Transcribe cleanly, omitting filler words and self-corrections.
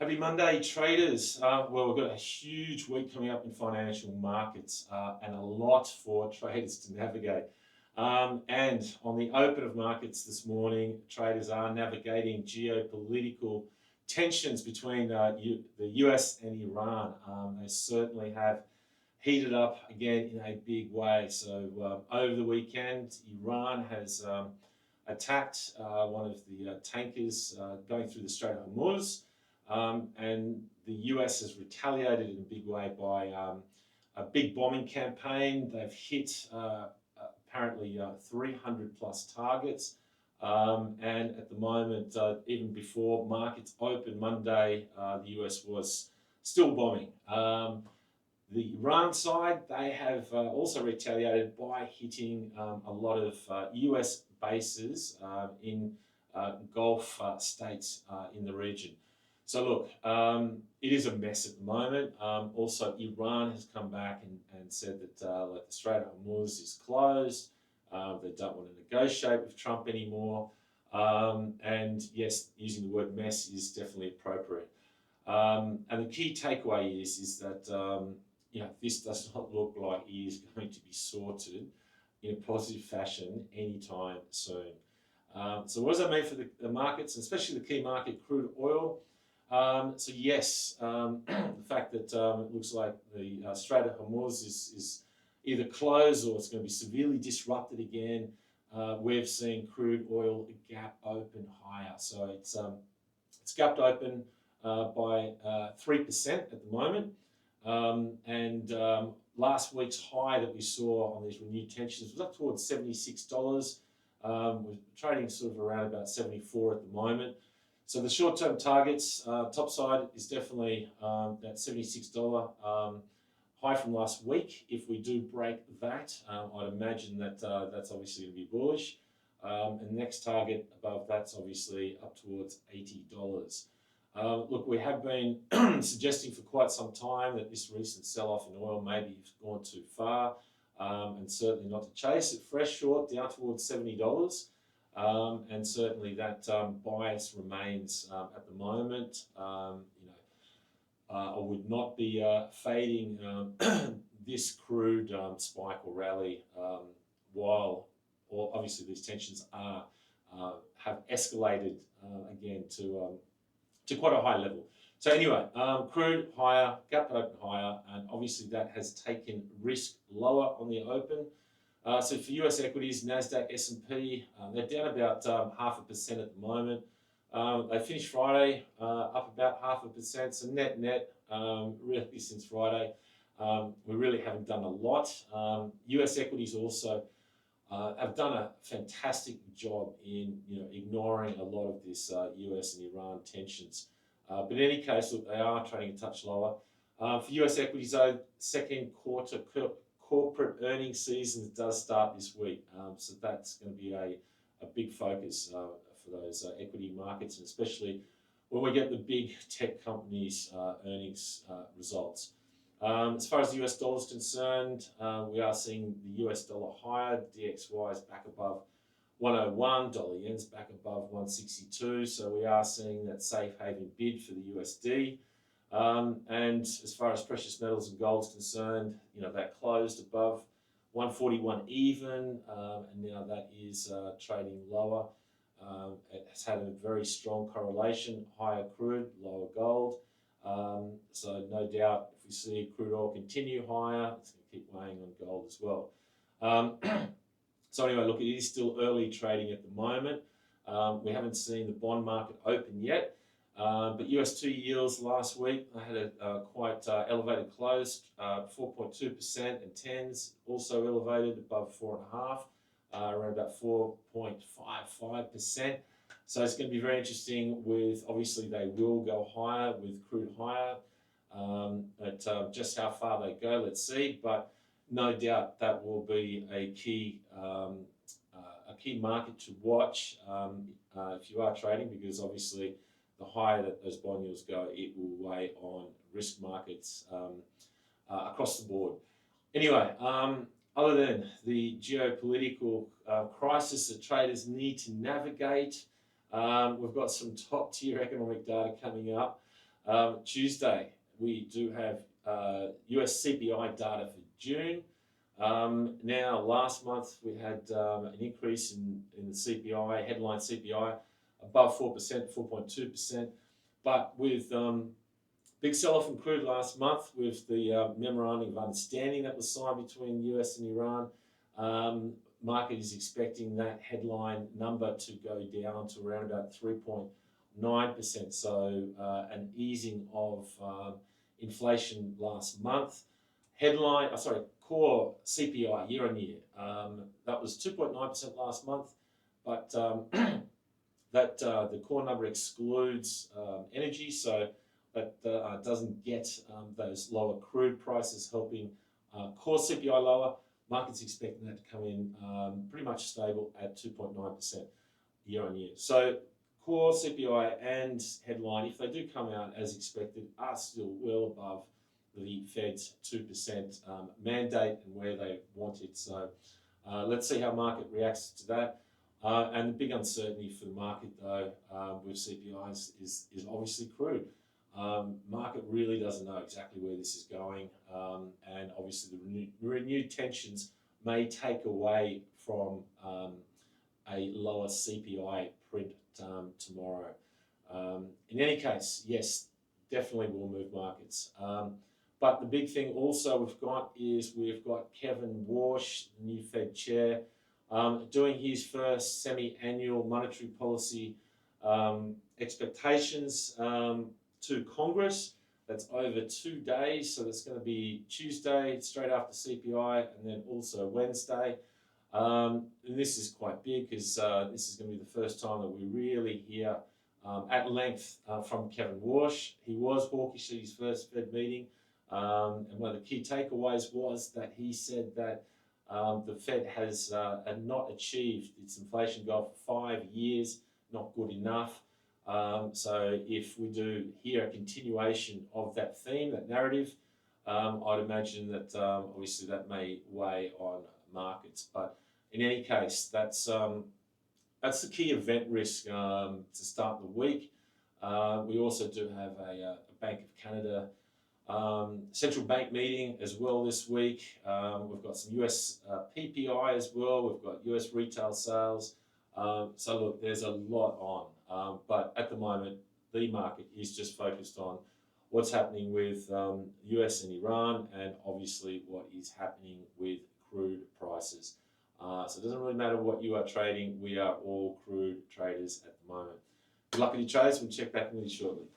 Happy Monday, traders. Well, we've got a huge week coming up in financial markets and a lot for traders to navigate. And on the open of markets this morning, traders are navigating geopolitical tensions between the US and Iran. They certainly have heated up again in a big way. So over the weekend, Iran has attacked one of the tankers going through the Strait of Hormuz. And the US has retaliated in a big way by a big bombing campaign. They've hit apparently 300 plus targets. And at the moment, even before markets open Monday, the US was still bombing. The Iran side, they have also retaliated by hitting a lot of US bases in Gulf states in the region. So look, it is a mess at the moment. Also, Iran has come back and said that the Strait of Hormuz is closed. They don't want to negotiate with Trump anymore. And yes, using the word mess is definitely appropriate. And the key takeaway is that this does not look like it is going to be sorted in a positive fashion anytime soon. So what does that mean for the markets, especially the key market, crude oil? So yes, the fact that it looks like the Strait of Hormuz is either closed or it's going to be severely disrupted again. We've seen crude oil gap open higher, so it's gapped open by 3% at the moment. And last week's high that we saw on these renewed tensions was up towards $76. We're trading sort of around about 74 at the moment. So the short-term targets, top side is definitely that $76 high from last week. If we do break that, I'd imagine that that's obviously going to be bullish. And the next target above that's obviously up towards $80. Look, we have been suggesting for quite some time that this recent sell-off in oil maybe has gone too far, and certainly not to chase it. Fresh short down towards $70. And certainly that bias remains at the moment. I would not be fading this crude spike or rally while obviously these tensions have escalated again to quite a high level. So anyway, crude higher, gap open higher, and obviously that has taken risk lower on the open. So for US equities, NASDAQ, S&P, they're down about 0.5% at the moment. They finished Friday up about 0.5%. So net, really since Friday, we really haven't done a lot. US equities also have done a fantastic job in ignoring a lot of this US and Iran tensions. But in any case, look, they are trading a touch lower. For US equities, though, second quarter corporate earnings season does start this week, so that's going to be a big focus for those equity markets, and especially when we get the big tech companies' earnings results. As far as the US dollar is concerned, we are seeing the US dollar higher, DXY is back above 101, dollar yen's back above 162, so we are seeing that safe haven bid for the USD. And as far as precious metals and gold is concerned, that closed above 141 even, and now that is trading lower. It has had a very strong correlation, higher crude, lower gold. So no doubt if we see crude oil continue higher, it's going to keep weighing on gold as well. So anyway, look, it is still early trading at the moment. We haven't seen the bond market open yet. But US 2 yields last week, I had a quite elevated close, 4.2%, and 10s also elevated above 4.5%, around about 4.55%. So it's going to be very interesting with, obviously they will go higher with crude higher, but just how far they go, let's see. But no doubt that will be a key market to watch if you are trading, because obviously the higher that those bond yields go, it will weigh on risk markets across the board. Anyway, other than the geopolitical crisis that traders need to navigate, we've got some top tier economic data coming up. Tuesday, we do have US CPI data for June. Now, last month we had an increase in the CPI, headline CPI, above 4%, 4.2%. But with big sell-off in crude last month, with the memorandum of understanding that was signed between the US and Iran, market is expecting that headline number to go down to around about 3.9%. So an easing of inflation last month. Core CPI year on year. That was 2.9% last month, but that the core number excludes energy, so that doesn't get those lower crude prices helping core CPI lower. Market's expecting that to come in pretty much stable at 2.9% year on year. So core CPI and headline, if they do come out as expected, are still well above the Fed's 2% mandate and where they want it. So let's see how market reacts to that. And the big uncertainty for the market, though, with CPIs is obviously crude. Market really doesn't know exactly where this is going, and obviously the renewed tensions may take away from a lower CPI print tomorrow. In any case, yes, definitely will move markets. But the big thing also we've got Kevin Warsh, the new Fed chair, doing his first semi-annual monetary policy expectations to Congress. That's over 2 days, so that's going to be Tuesday, straight after CPI, and then also Wednesday. And this is quite big because this is going to be the first time that we really hear at length from Kevin Warsh. He was hawkish at his first Fed meeting, and one of the key takeaways was that he said that the Fed has not achieved its inflation goal for 5 years, not good enough. So if we do hear a continuation of that theme, that narrative, I'd imagine that obviously that may weigh on markets. But in any case, that's the key event risk to start the week. We also do have a Bank of Canada central bank meeting as well this week. We've got some US PPI as well. We've got US retail sales. So look, there's a lot on. But at the moment, the market is just focused on what's happening with US and Iran, and obviously what is happening with crude prices. So it doesn't really matter what you are trading. We are all crude traders at the moment. Good luck with your trades. We'll check back with you shortly.